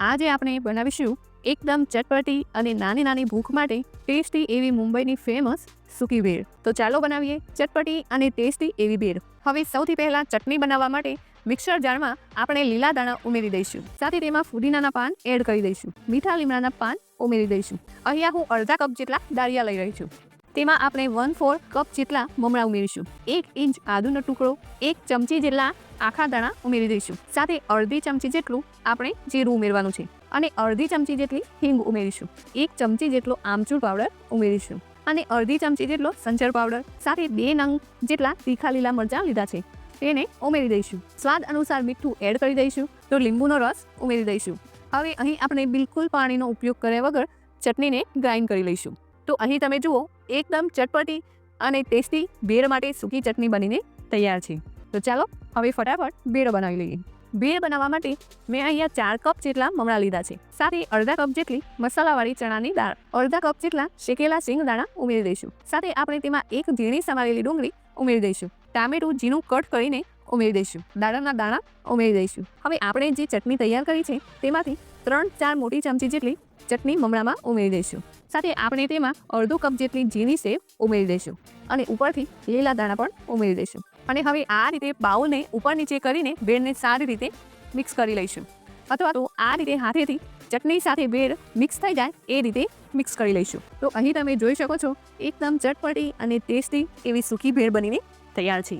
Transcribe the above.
આજે આપણે બનાવીશું એકદમ ચટપટી અને નાની નાની ભૂખ માટે ટેસ્ટી એવી મુંબઈની ફેમસ સૂકી ભેળ. તો ચાલો બનાવીએ ચટપટી અને ટેસ્ટી એવી ભેળ. હવે સૌથી પહેલા ચટણી બનાવવા માટે મિક્સર જારમાં આપણે લીલા દાણા ઉમેરી દઈશું. સાથે તેમાં ફુદીનાના પાન એડ કરી દઈશું. મીઠા લીમડાના પાન ઉમેરી દઈશું. અહીંયા હું અડધા કપ જેટલા દાળિયા લઈ રહી છું. તેમાં આપણે 1/4 કપ જેટલા મમરા ઉમેરીશું. 1 ઇંચ આદુનો ટુકડો, 1 ચમચી જેટલા આખા દાણા ઉમેરી દઈશું. સાથે અડધી ચમચી જેટલું આપણે જીરું ઉમેરવાનું છે અને અડધી ચમચી જેટલી હિંગ ઉમેરીશું. 1 ચમચી જેટલો આમચૂર પાવડર ઉમેરીશું અને અડધી ચમચી જેટલો સંચર પાવડર. સાથે 2 નંગ જેટલા તીખા લીલા મરચાં લીધા છે તેને ઉમેરી દઈશું. સ્વાદ અનુસાર મીઠું એડ કરી દઈશું. તો લીંબુનો રસ ઉમેરી દઈશું. હવે અહીં આપણે બિલકુલ પાણીનો ઉપયોગ કર્યા વગર ચટણીને ગ્રાઇન્ડ કરી લઈશું. તો અહીં તમે જુઓ એકદમ ચટપટી અને ટેસ્ટી ભેળ માટે સૂકી ચટણી બનીને તૈયાર છે. તો ચાલો હવે ફટાફટ ભેળ બનાવી લઈએ. ભેળ બનાવવા માટે મેં અહીંયા 4 કપ જેટલા મમરા લીધા છે. સાથે અડધા કપ જેટલી મસાલાવાળી ચણાની દાળ, અડધા કપ જેટલા શેકેલા સિંગ દાણા ઉમેરી દઈશું. સાથે આપણે તેમાં એક ઝીણી સમારેલી ડુંગળી ઉમેરી દઈશું. ટામેટું ઝીણું કટ કરીને ઉમેરી દઈશું. દાળના દાણા ઉમેરી દઈશું. હવે આપણે જે ચટણી તૈયાર કરી છે તેમાંથી 3-4 મોટી ચમચી જેટલી ચટણી મમરામાં ઉમેરી દઈશું. સાથે આપણે તેમાં અડધો કપ જેટલી ઝીણી સેવ ઉમેરી દઈશું અને ઉપરથી લીલા દાણા પણ ઉમેરી દઈશું. અને હવે આ રીતે બાઉલને ઉપર નીચે કરીને ભેળને સારી રીતે મિક્સ કરી લઈશું. અથવા તો આ રીતે હાથેથી ચટણી સાથે ભેળ મિક્સ થઈ જાય એ રીતે મિક્સ કરી લઈશું. તો અહીં તમે જોઈ શકો છો એકદમ ચટપટી અને ટેસ્ટી એવી સૂકી ભેળ બનીને તૈયાર છે.